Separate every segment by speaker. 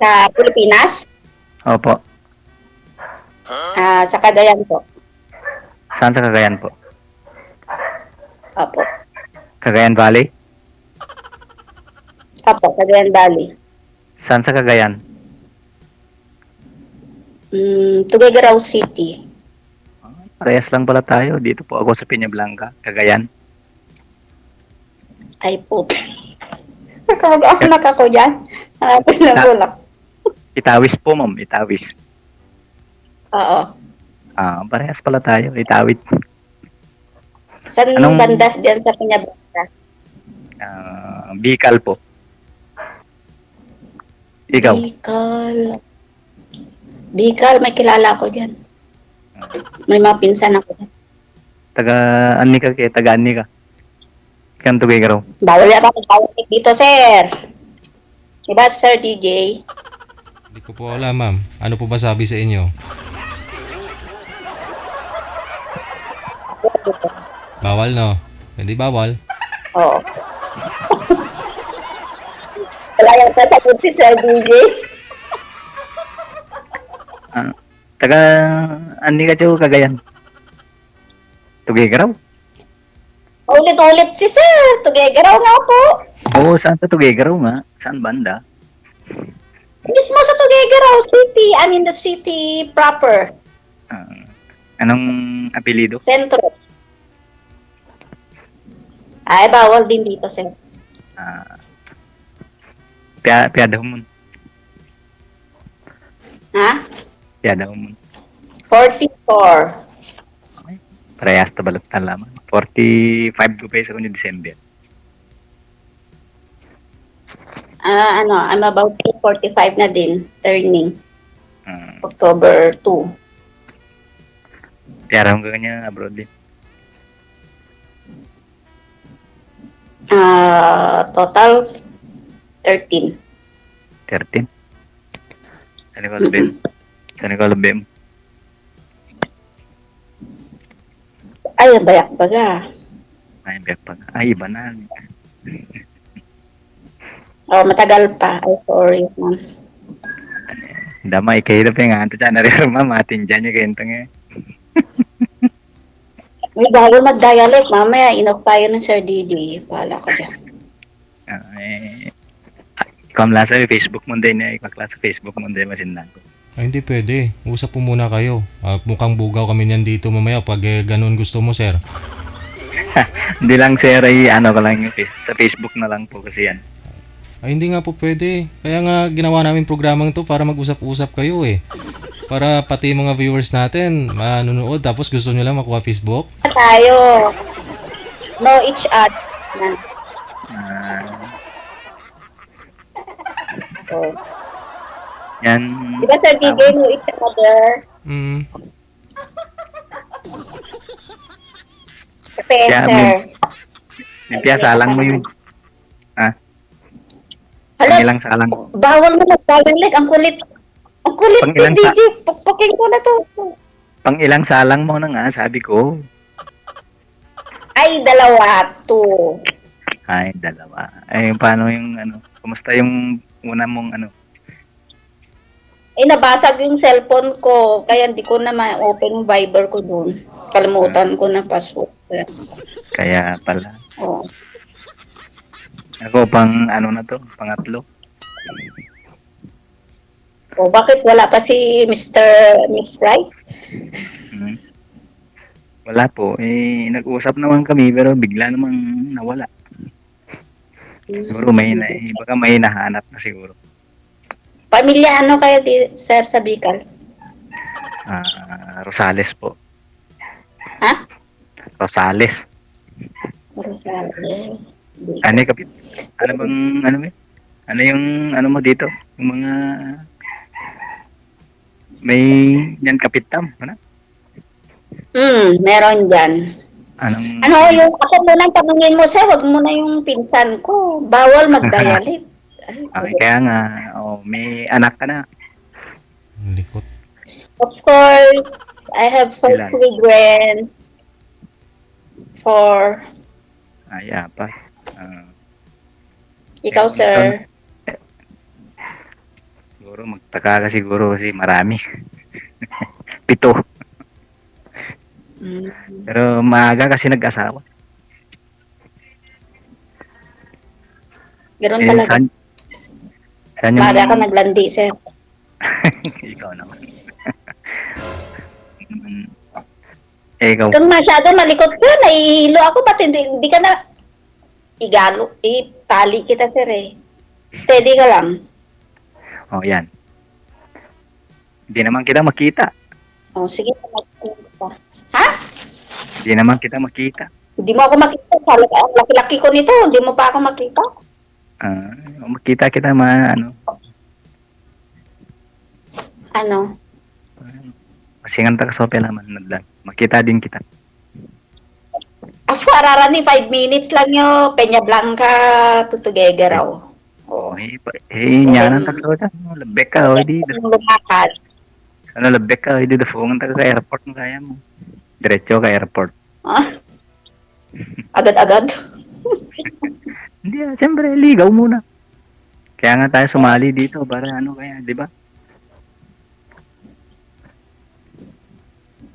Speaker 1: Sa Pilipinas?
Speaker 2: Opo.
Speaker 1: Sa Cagayan po.
Speaker 2: Saan sa Cagayan po?
Speaker 1: Opo.
Speaker 2: Cagayan Valley?
Speaker 1: Opo, Cagayan Valley.
Speaker 2: Saan sa Cagayan?
Speaker 1: Tuguegarao City.
Speaker 2: Parehas lang pala tayo. Dito po ako sa Peñablanca, Cagayan.
Speaker 1: Ay po. Nakakaanak ako dyan. Hanapin lang ko lang.
Speaker 2: Itawis po, ma'am. Itawis.
Speaker 1: Oo.
Speaker 2: Parehas pala tayo. Itawid.
Speaker 1: Saan yung banda dyan sa Peñablanca?
Speaker 2: Bicol po. Ikaw?
Speaker 1: Bicol, may kilala ako dyan. May mga pinsan ako dyan.
Speaker 2: Taga-ani ka kaya? Taga-ani ka? Kan Tuguegarao.
Speaker 1: Bawal yata mag-tawag dito, sir. Diba, Sir DJ?
Speaker 3: Hindi ko po alam, ma'am. Ano po ba sabi sa inyo? Bawal, no? Hindi bawal.
Speaker 1: Oo. Wala yung sasagot si Sir DJ.
Speaker 2: Taga-ani ka dyan, Cagayan? Tuguegarao?
Speaker 1: Ulit-ulit si Sir. Tuguegarao nga po.
Speaker 2: Oo, saan sa Tuguegarao nga? Saan banda?
Speaker 1: Mismo sa Tuguegarao City. I mean the city proper.
Speaker 2: Anong apelido?
Speaker 1: Sentro. Ay, bawal din dito, Sir.
Speaker 2: Piada mo.
Speaker 1: Ha?
Speaker 2: Piada mo.
Speaker 1: 44.
Speaker 2: Parehas na balot na lamang. 45 ko peso ko ni December.
Speaker 1: I'm about to 45 na din. Turning. October 2.
Speaker 2: Piara mo ka kanya abroad din.
Speaker 1: Total 13.
Speaker 2: 13? Saan ko alabim? Saan ko alabim?
Speaker 1: Ay, bayak baga.
Speaker 2: Ay, biyak pa. Ay, iba na.
Speaker 1: Matagal pa. Ay, sorry, ma'am.
Speaker 2: Damay, kayo na pa nga. Ito dyan, narinig matin dyan yung kentang eh.
Speaker 1: May bago mag-dialect. Mamaya, inoff tayo ng Sir DJ. Bahala ka dyan.
Speaker 2: Ikaw lang sa Facebook mo din eh. Ikaw lang sa Facebook mo din masindan ko.
Speaker 3: Ay, hindi pwede. Usap po muna kayo. Mukhang bugaw kami niyan dito mamaya pag ganun gusto mo, sir.
Speaker 2: Hindi lang, sir, ay ano ko lang yung sa Facebook na lang po kasi yan.
Speaker 3: Ay, hindi nga po pwede. Kaya nga ginawa namin programang to para mag-usap-usap kayo eh. Para pati mga viewers natin manunood tapos gusto nyo lang makuha Facebook.
Speaker 1: Tayo. Know each other. So,
Speaker 2: yan.
Speaker 1: diba Sir DJ, know each other? Kasi, sir.
Speaker 2: Pia, salang mo yun.
Speaker 1: Halos,
Speaker 2: ilang salang?
Speaker 1: bawal mo nagpalalig. Ang kulit. Ang kulit ni DJ. Pukpukin ko na to.
Speaker 2: Pang ilang salang mo na nga, sabi ko.
Speaker 1: Ay, 2.
Speaker 2: Ay, 2. Ay, paano yung ano? Kumusta yung una mong ano?
Speaker 1: Nabasag yung cellphone ko. Kaya hindi ko na ma-open yung Viber ko doon. Kalimutan ko na password.
Speaker 2: Kaya pala.
Speaker 1: Oo.
Speaker 2: Ako pang ano na to? Pangatlo.
Speaker 1: Bakit wala pa si Miss Wright?
Speaker 2: Wala po. Nag-usap naman kami pero bigla namang nawala. Siguro baka may nahanap na siguro.
Speaker 1: Pamilya ano kayo sir sa Bicol?
Speaker 2: Rosales po.
Speaker 1: Ha?
Speaker 2: Rosales.
Speaker 1: Rosales.
Speaker 2: Ano kapit? Ano bang ano mo? Ano yung ano mo dito? Yung mga may yan kapitam, ano?
Speaker 1: Meron diyan. Ano yung ako muna tanungin mo sir, wag mo na yung pinsan ko. Bawal mag-dialect.
Speaker 2: Kaya nga, may anak ka na.
Speaker 3: Likot.
Speaker 1: Of course, I have 4 children. 4.
Speaker 2: Pa.
Speaker 1: Ikaw, sir?
Speaker 2: Siguro magtaka ka siguro kasi marami. 7.
Speaker 1: Mm.
Speaker 2: Pero maaga kasi nag-asawa.
Speaker 1: Ganun
Speaker 2: Eh,
Speaker 1: talaga.
Speaker 2: saan yung...
Speaker 1: Maaga ka naglandi, sir.
Speaker 2: Ikaw naman. Ikaw.
Speaker 1: Kung masyado malikot ka, nahihilo ako, ba't hindi ka na igalo, itali kita, sir, eh. Steady ka lang.
Speaker 2: Oh, yan. Hindi naman kita makita.
Speaker 1: Oh, sige, makikita. Ha?
Speaker 2: Hindi naman kita makita.
Speaker 1: Hindi mo ako makita. Ang laki-laki ko nito, hindi mo pa ako makita.
Speaker 2: Makita kita
Speaker 1: Ano?
Speaker 2: Masingan ta kasope naman nadlan. Makita din kita.
Speaker 1: Ako, ararani, 5 minutes lang yung Peña Blanca to Tuguegar raw. Oh.
Speaker 2: Nyanan ta ka. Lebek ka, di.
Speaker 1: Lumakad.
Speaker 2: Lebek ka, di. Dafungan ta ka airport mo kaya mo. Diretso ka airport.
Speaker 1: Ah? Agad-agad?
Speaker 2: Hindi, siyempre, ligaw muna. Kaya nga tayo sumali dito para kaya, di ba?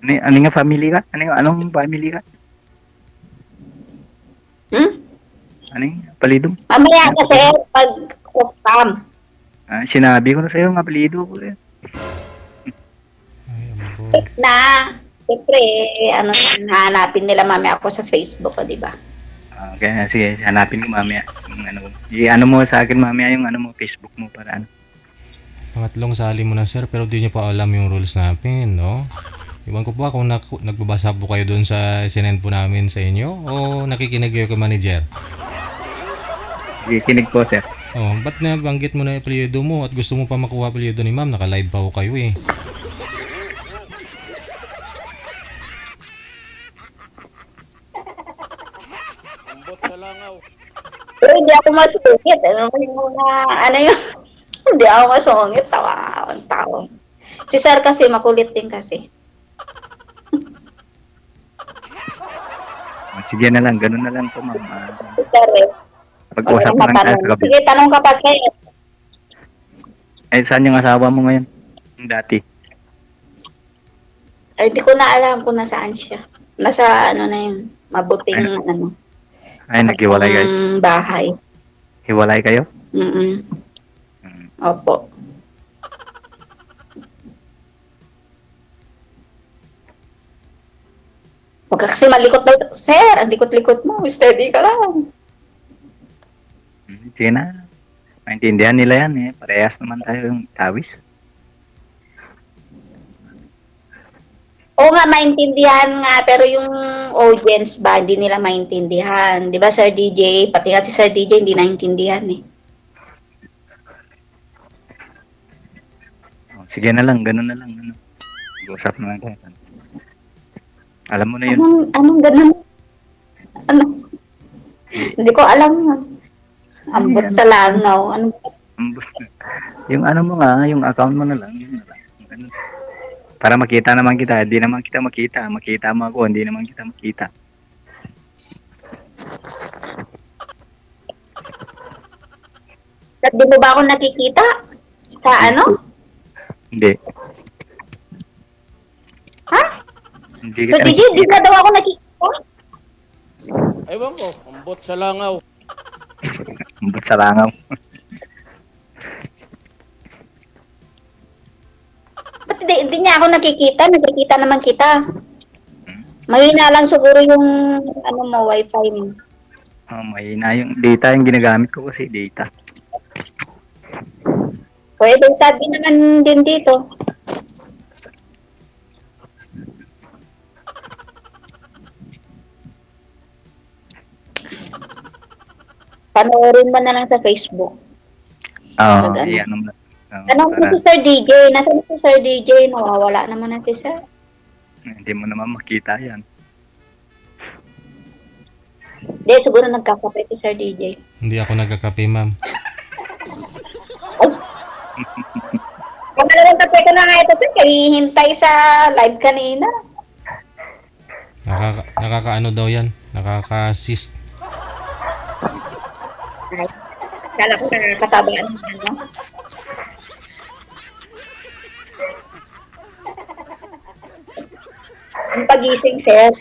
Speaker 2: Ano nga family ka? Anong family ka? Ano yung apelido?
Speaker 1: Mamaya kasi pag off-cam.
Speaker 2: Sinabi ko na sa'yo ang apelido ko.
Speaker 3: Ay,
Speaker 1: Na, siyempre, hanapin nila mamaya ako sa Facebook, di ba?
Speaker 2: Okay, sige, hanapin ko mamaya. Ano mo sa akin mamaya yung Facebook mo para
Speaker 3: Pangatlong sali mo na, sir, pero di niyo pa alam yung rules namin, no? Iwan ko po kung nagbabasa po kayo doon sa sinend po namin sa inyo o nakikinig kayo kay manager.
Speaker 2: Kikinig ko, sir.
Speaker 3: Oh, ba't nabanggit mo na yung apelyido mo at gusto mo pa makuha apelyido ni ma'am? Naka-live pa ho kayo eh.
Speaker 1: Pero hindi ako masungit. Hindi ako masungit. Tawa akong tao. Si sir kasi makulit din kasi.
Speaker 2: Sige na lang, ganun na lang po, ma'am.
Speaker 1: Si sir eh.
Speaker 2: Pag-usap na lang tayo sa gabi.
Speaker 1: Sige, tanong ka pa kayo.
Speaker 2: Saan yung asawa mo ngayon? Yung dati.
Speaker 1: Ay, hindi ko na alam kung nasaan siya. Nasa na yun. Mabuting
Speaker 2: Ay, naghiwalay kayo?
Speaker 1: Bahay.
Speaker 2: Hiwalay kayo?
Speaker 1: Opo. Huwag ka kasi malikot daw. Sir, ang likot-likot mo. Steady ka lang.
Speaker 2: Sige na. Maintindihan nila yan eh. Parehas naman tayo yung tawis.
Speaker 1: Oo nga, maintindihan nga. Pero yung audience ba, hindi nila maintindihan. Di ba, Sir DJ? Pati nga si Sir DJ, hindi naintindihan eh.
Speaker 2: Sige na lang, ganun na lang. Usap na lang tayo. Alam mo na yun.
Speaker 1: Anong ganun? Hindi ko alam yun. Ambot sa langaw.
Speaker 2: Yung mo nga, yung account mo na lang. Yun na lang. Para makita naman kita. Hindi naman kita makita. Makita mo ako, hindi naman kita makita.
Speaker 1: Di mo ba ako nakikita? Sa ano?
Speaker 2: Hindi.
Speaker 1: Ha?
Speaker 2: Hindi
Speaker 1: So,
Speaker 2: kita
Speaker 1: DJ, di ka daw ako nakikita?
Speaker 4: Ewan ko, ambot sa langaw.
Speaker 2: Ambot sa langaw.
Speaker 1: Ba't di niya ako nakikita? Nakikita naman kita. Mahina lang siguro yung wifi mo.
Speaker 2: Mahina yung data yung ginagamit ko kasi data.
Speaker 1: Pwede sabi naman din dito. Panoorin mo na lang sa Facebook.
Speaker 2: Oo, yan naman.
Speaker 1: Tanong ko si Sir DJ. Nasaan si Sir DJ? Nawawala naman na si Sir.
Speaker 2: Hindi mo naman makita yan.
Speaker 1: Hindi, siguro nagkakape si Sir DJ.
Speaker 3: Hindi ako nagkakape, ma'am.
Speaker 1: Kamalang kape ko na nga ito, Sir. Hihintay sa live kanina.
Speaker 3: Nakakaano daw yan? Nakaka-assist.
Speaker 1: Kala ko nakakatabaan. pagising, sir.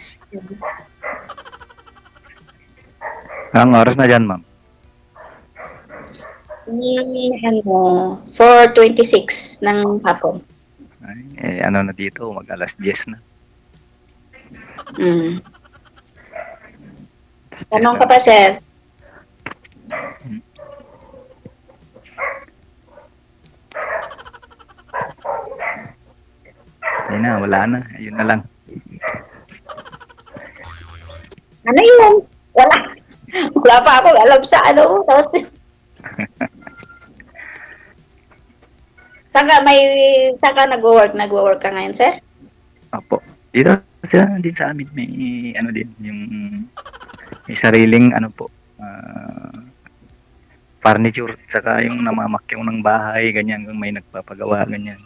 Speaker 2: Anong oras na dyan, ma'am?
Speaker 1: Ano, 4:26 ng hapon.
Speaker 2: Ay, ano na dito, mag alas 10 na.
Speaker 1: Mm. Tanong ka pa, sir.
Speaker 2: Ayun na, wala na. Ayun na lang.
Speaker 1: Ano yun? Wala. Wala pa ako alam sa ano. Tapos, saan ka nag-work? Nag-work ka ngayon, sir?
Speaker 2: Opo. Dito din sa amin may ano din, yung may sariling ano po, furniture, saka yung namamakyaw ng bahay, ganyan, kung may nagpapagawa, ganyan.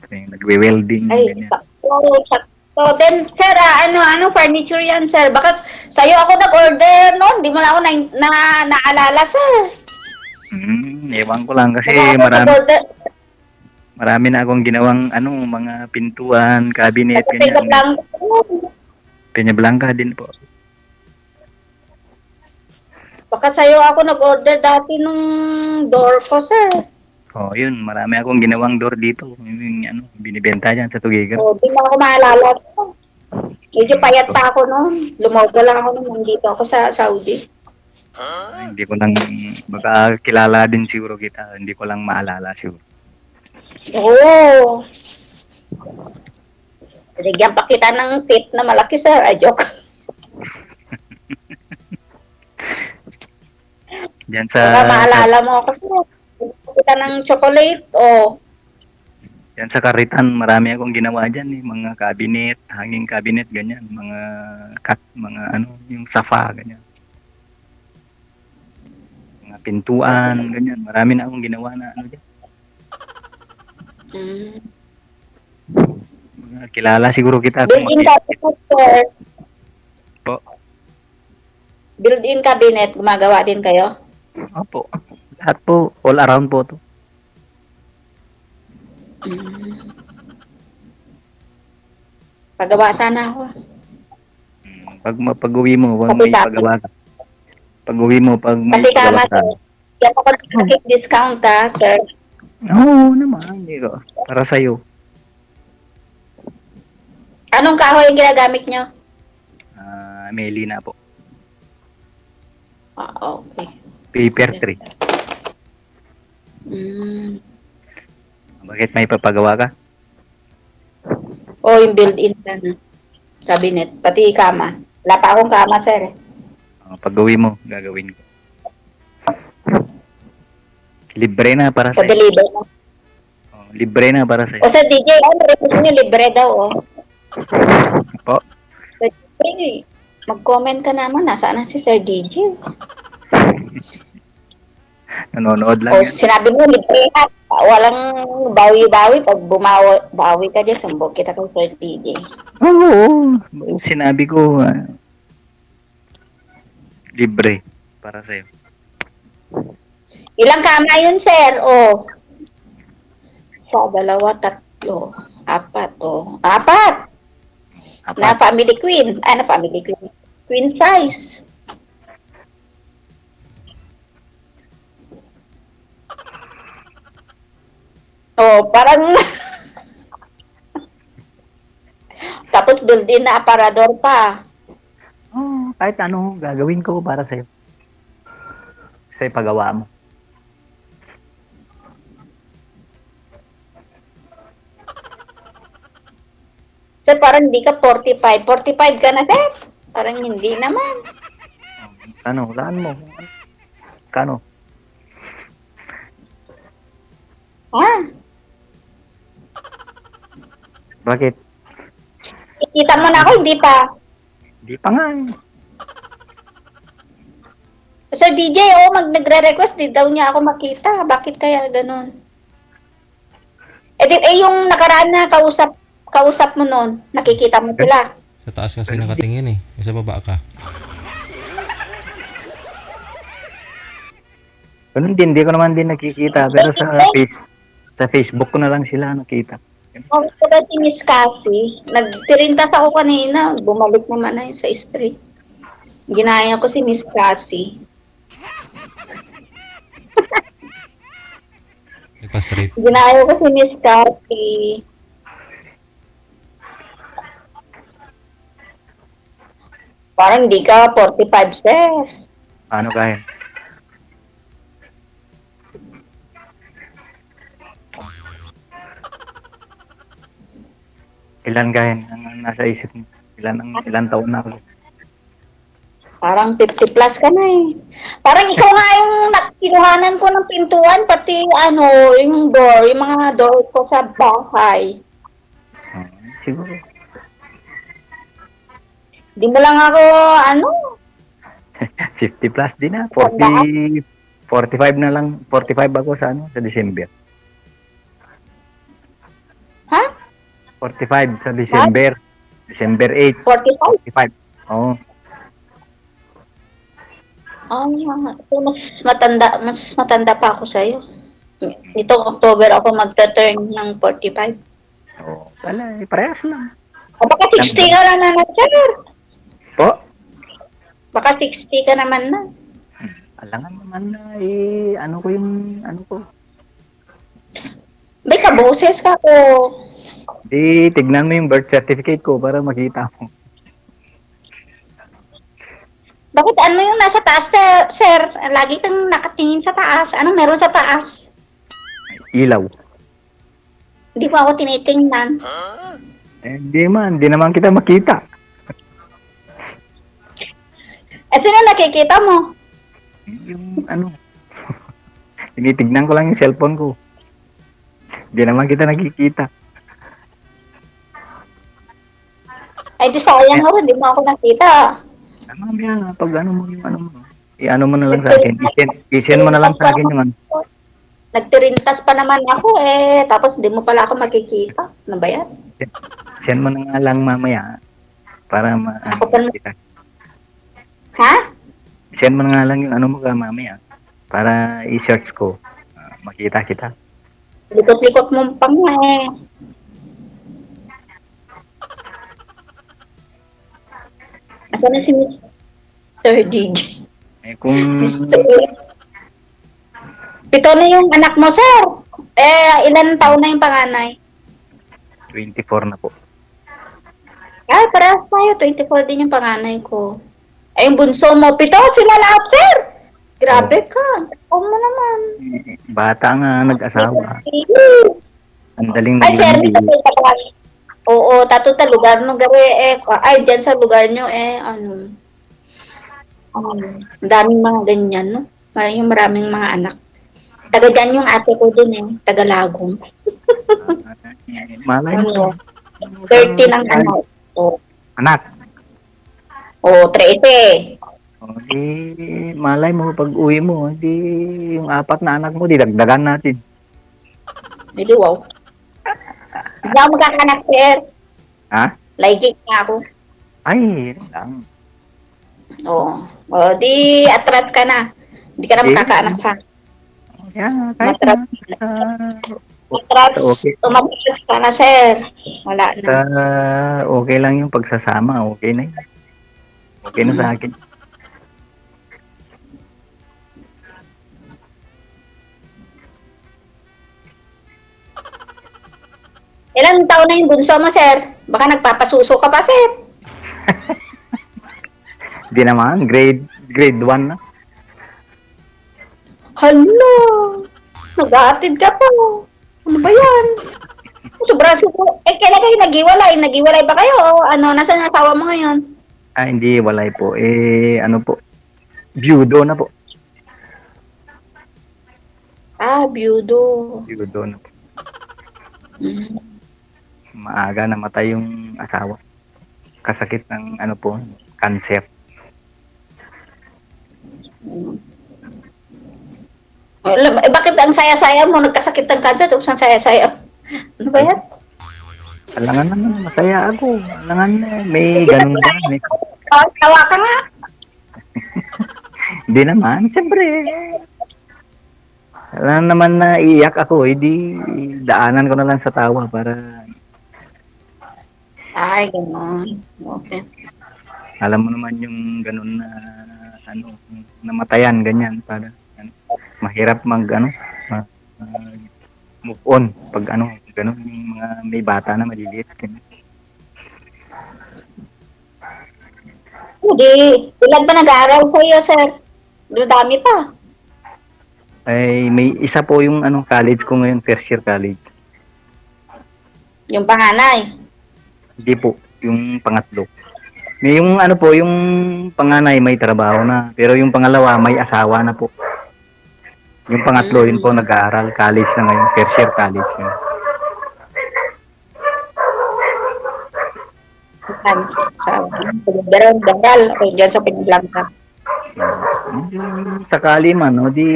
Speaker 2: Yung nagwe-welding,
Speaker 1: Ay,
Speaker 2: ganyan.
Speaker 1: sakto. Then, sir, ano furniture yan, sir? Bakit sa'yo ako nag-order noon? Di mo na ako naalala, sir.
Speaker 2: Ewan ko lang kasi
Speaker 1: Baka ako nag-order.
Speaker 2: marami na akong ginawang mga pintuan, cabinet, ganyan. Peña Blanca din po.
Speaker 1: Baka sa'yo ako nag-order dati nung door ko, sir.
Speaker 2: Oh, yun, marami akong ginawang door dito. Yung binibenta dyan sa Tugigan.
Speaker 1: Oh, di mo ako maalala. Medyo payat pa ako noon. Lumogo lang ako nung nandito ako sa Saudi.
Speaker 2: Hindi ko lang, baka kilala din siguro kita. Hindi ko lang maalala siguro.
Speaker 1: Oo. Bigyan pa kita ng tip na malaki, sir. Ay, joke.
Speaker 2: Diyan sa...
Speaker 1: Baka maalala mo ako, sir. Bigyan kita ng chocolate, oh.
Speaker 2: Diyan sa Karitan, marami akong ginawa dyan. Mga cabinet, hanging cabinet, ganyan. Mga yung safa, ganyan. Mga pintuan, ganyan. Marami na akong ginawa na dyan. Kilala siguro kita.
Speaker 1: Built-in cabinet, sir.
Speaker 2: Po.
Speaker 1: Built-in cabinet, gumagawa din kayo?
Speaker 2: Opo. Lahat po, all around po to.
Speaker 1: Pagawa sana ako.
Speaker 2: Pag-uwi mo, pag may pagawa ka. Pag-uwi mo, pag may
Speaker 1: Pati
Speaker 2: pagawa
Speaker 1: kama,
Speaker 2: ka.
Speaker 1: sir. Yan ako discount, ha, sir.
Speaker 2: Oo naman, hindi ko. Para sa'yo.
Speaker 1: Anong kahoy yung ginagamit nyo?
Speaker 2: Melina po.
Speaker 1: Okay.
Speaker 2: Paper tree. Bakit may papagawa ka?
Speaker 1: Yung built-in cabinet. Pati kama. Wala pa akong kama, sir.
Speaker 2: Pag-uwi mo, gagawin ko. Libre na para sa'yo.
Speaker 1: Pa-deliver mo.
Speaker 2: Libre na para sa'yo.
Speaker 1: O, sir DJ, request nyo libre daw, oh.
Speaker 2: Po?
Speaker 1: Sir DJ, mag-comment ka naman. Nasaan na si Sir DJ?
Speaker 2: Nanonood lang yan.
Speaker 1: Sinabi mo, libre na. Walang bawi-bawi. Pag bawi ka dyan, sambog kita kay Sir DJ.
Speaker 2: Oo. Sinabi ko, libre para sa'yo.
Speaker 1: Ilang kama yun, sir? Sa 2, 3, 4, Apat! Na family queen. Na family queen. Queen size. Parang... Tapos built-in na aparador pa.
Speaker 2: Kahit ano, gagawin ko para sa'yo. Sa'yo pagawa mo.
Speaker 1: Sir, parang hindi ka 45. 45 ka na, sir? Parang hindi naman.
Speaker 2: Laan mo. Kano? Bakit?
Speaker 1: Kita mo na ako, hindi pa.
Speaker 2: Hindi pa nga.
Speaker 1: Sir DJ, nagre-request, di daw niya ako makita. Bakit kaya ganun? Yung nakaraan na kausap mo noon, nakikita mo sila.
Speaker 3: Sa taas kasi nakatingin eh. Sa baba ka.
Speaker 2: Ganun din, hindi ko naman din nakikita. Pero sa Facebook ko na lang sila nakita.
Speaker 1: Ako ba si Miss Cassie? Nagtirintas ako kanina. Bumalik naman na yun sa street. Ginaya ko si Miss Cassie.
Speaker 3: Nagpa-straight.
Speaker 1: Ginaya ko si Miss Cassie. Parang di ka 45, sir.
Speaker 2: Ano kaya? Ilan kaya ang nasa isip mo? Ilan taon na ako?
Speaker 1: Parang 50 plus ka na eh. Parang ikaw nga yung kinuhanan ko ng pintuan, pati yung door, yung mga door ko sa bahay.
Speaker 2: Siguro.
Speaker 1: Di mo lang ako,
Speaker 2: 50 plus din na. 45 na lang. 45 ako sa December.
Speaker 1: ha?
Speaker 2: 45 sa December. December 8.
Speaker 1: 45?
Speaker 2: 45. Oo.
Speaker 1: Mas matanda pa ako sa'yo. Nitong October ako magta-turn ng 45.
Speaker 2: Oo. Wala, parehas lang.
Speaker 1: O baka 60 ka naman na, sir.
Speaker 2: Po?
Speaker 1: Baka 60 ka naman na.
Speaker 2: Alangan naman na ano ko.
Speaker 1: May kaboses ka ko.
Speaker 2: Di, tignan mo yung birth certificate ko para makita mo.
Speaker 1: Bakit yung nasa taas, sir? Lagi kang nakatingin sa taas. Anong meron sa taas?
Speaker 2: Ilaw.
Speaker 1: Hindi ko ako tinitingnan.
Speaker 2: Di naman kita makita.
Speaker 1: Sino nakikita mo?
Speaker 2: Yung tinitignan ko lang yung cellphone ko. Di naman kita nakikita.
Speaker 1: Ay, di sayang mo rin. Di mo ako nakita.
Speaker 2: Mamaya, pag mo yung mo. I-ano mo na lang sa akin. I-send mo na lang sa akin yung
Speaker 1: Nagtirintas pa naman ako tapos di mo pala ako makikita. Ano ba yan?
Speaker 2: Send mo na nga lang mamaya. Para
Speaker 1: Ako pa
Speaker 2: kita.
Speaker 1: Ha?
Speaker 2: Send mo na nga lang yung mo ka mamaya. Para i-search ko. Makita kita.
Speaker 1: Likot-likot mo pa nga Asa na si Mr. DJ?
Speaker 2: Kung...
Speaker 1: Mr. Pito na yung anak mo, sir. Ilan taon na yung panganay?
Speaker 2: 24 na po.
Speaker 1: Ay, parehas tayo. 24 din yung panganay ko. Yung bunso mo, pito, sila lahat, sir. Grabe ka. Ako mo naman.
Speaker 2: Bata nga, nag-asawa. Ang daling
Speaker 1: Ay, sir,
Speaker 2: naging
Speaker 1: oo, tato ta lugar no gari ay diyan sa lugar nyo ang daming mga ganyan no. Yung maraming mga anak. Taga diyan yung ate ko din taga Lagom.
Speaker 2: Malay mo.
Speaker 1: 30 ng anak.
Speaker 2: Anak.
Speaker 1: 13.
Speaker 2: Di malay mo pag uwi mo, di yung 4 na anak mo didagdagan natin.
Speaker 1: Hindi wow. Hindi ako magkakanak, sir.
Speaker 2: Ha?
Speaker 1: Laigik na ako.
Speaker 2: Ay, lang.
Speaker 1: Oo. Di atrat ka na. Hindi ka na makakaanak sa
Speaker 2: Yeah, kahit
Speaker 1: Matrat. Atrat.
Speaker 2: Okay.
Speaker 1: Tumabas ka na, sir. Wala na.
Speaker 2: Okay lang yung pagsasama. Okay na yun. Okay na sa akin.
Speaker 1: Ilang taon na yung bunso mo, sir? Baka nagpapasuso ka pa, sir.
Speaker 2: Di naman, grade 1 na.
Speaker 1: Hala! Nag-aatid ka pa. Ano ba yan? Sobra suko. Kailan kayo nag-iwalay? Nag-iwalay ba kayo? O nasaan ang asawa mo ngayon?
Speaker 2: Hindi, walay po. Ano po? Byudo na po.
Speaker 1: Byudo.
Speaker 2: Byudo na po.
Speaker 1: Mm.
Speaker 2: Maaga namatay yung asawa. Kasakit ng cancer.
Speaker 1: Bakit ang saya-saya mo? Nagkasakit ng cancer, tapos ang saya-saya. Ano ba yan?
Speaker 2: Alangan naman, masaya ako. Alangan may ganun ka.
Speaker 1: Tawa ka nga.
Speaker 2: Hindi naman, siyempre. Alam naman na iiyak ako, hindi daanan ko na lang sa tawa para
Speaker 1: Ay, gano'n. Okay.
Speaker 2: Alam mo naman yung ganun na ano, namatayan ganyan para ano, mahirap mag ano, move on pag ano, ganun yung mga may bata na maliliit ganyan.
Speaker 1: Hindi. Ilan ba nag-aaral sa'yo, sir? Dami pa.
Speaker 2: Ay may isa po yung ano college ko ngayon, first year college.
Speaker 1: Yung panganay.
Speaker 2: Hindi po, yung pangatlo. May yung ano po, yung panganay may trabaho na, pero yung pangalawa may asawa na po. Yung pangatlo, yun po nag-aaral, college na ngayon, first year college ngayon.
Speaker 1: Daral o dyan sa Pinaglanca.
Speaker 2: Sakali man, no, di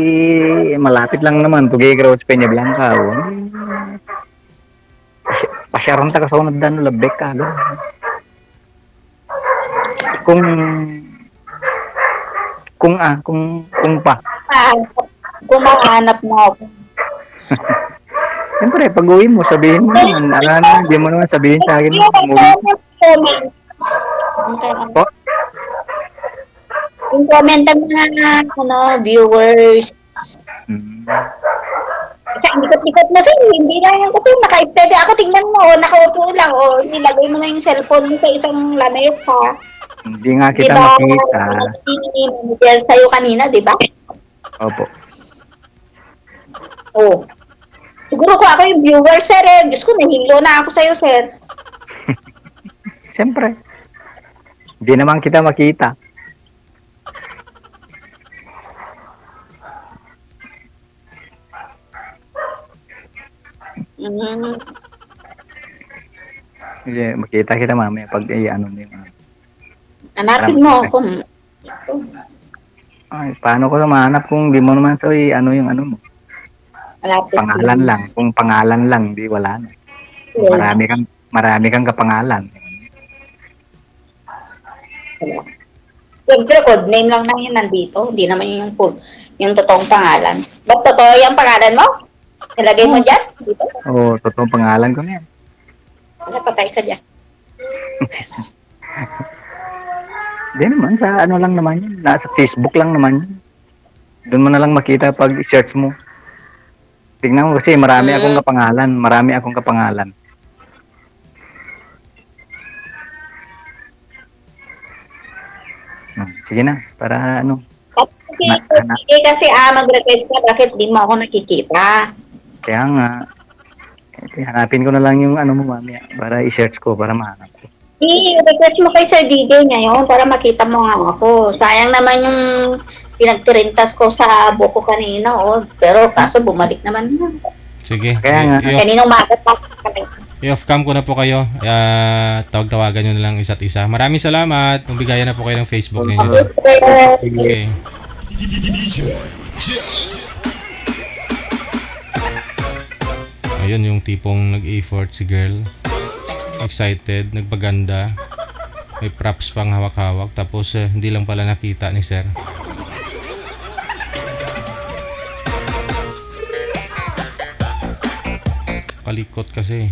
Speaker 2: malapit lang naman, Tuguegarao sa Peña Blanca. O, pasyaran ta kasunod dan labek ka. Kung pa.
Speaker 1: Kung mahanap mo ako.
Speaker 2: Siyempre, pag-uwi mo, sabihin mo naman. Hindi mo naman sabihin sa akin. Po?
Speaker 1: Yung comment ng mga viewers. Kasi likot-likot na sa'yo, hindi na yung kasi pwede ako tingnan mo, nakaupo lang, o nilagay mo na yung cellphone mo sa isang lamesa.
Speaker 2: Hindi nga kita makita.
Speaker 1: Hindi sa'yo kanina, di ba?
Speaker 2: Opo.
Speaker 1: Oo. Siguro ko ako yung viewer, sir, eh. Diyos ko, nahilo na ako sa'yo, sir.
Speaker 2: Siyempre. Hindi naman kita makita. Yeah, makita kita mamaya pag ano mo yung
Speaker 1: hanapin mo ako.
Speaker 2: Ay, paano ko mahanap kung di mo naman ano yung ano mo?
Speaker 1: Hanapin
Speaker 2: Pangalan lang. Kung pangalan lang, di wala na.
Speaker 1: Yes.
Speaker 2: Marami kang kapangalan.
Speaker 1: Siyempre, code name lang na yun nandito. Hindi naman yung totoong pangalan. Ba't totoo yung pangalan mo? Nilagay mo dyan? Dito?
Speaker 2: Oo, totoong pangalan ko na yan.
Speaker 1: Patay ka dyan.
Speaker 2: Hindi naman, sa ano lang naman yun. Nasa Facebook lang naman yun. Doon mo na lang makita pag search mo. Tingnan mo kasi marami akong kapangalan. Sige na, para ano.
Speaker 1: Kasi mag-request ka, bakit di mo ako nakikita?
Speaker 2: Kaya nga, hanapin ko na lang yung ano mo mamaya para i-search ko, para mahanap ko.
Speaker 1: I-request mo kay Sir DJ ngayon para makita mo nga ako. Sayang naman yung pinagtirintas ko sa buko kanina, pero kaso bumalik naman na.
Speaker 3: Sige.
Speaker 2: Kaya nga.
Speaker 1: Kaninong magat pa kami.
Speaker 3: I-off cam ko na po kayo. Tawag-tawagan nyo na lang isa't isa. Maraming salamat. Magbigayan na po kayo ng Facebook ninyo. Okay. Ayun yung tipong nag-effort si girl. Excited, nagpaganda. May props pang hawak-hawak. Tapos hindi lang pala nakita ni sir. Kalikot kasi.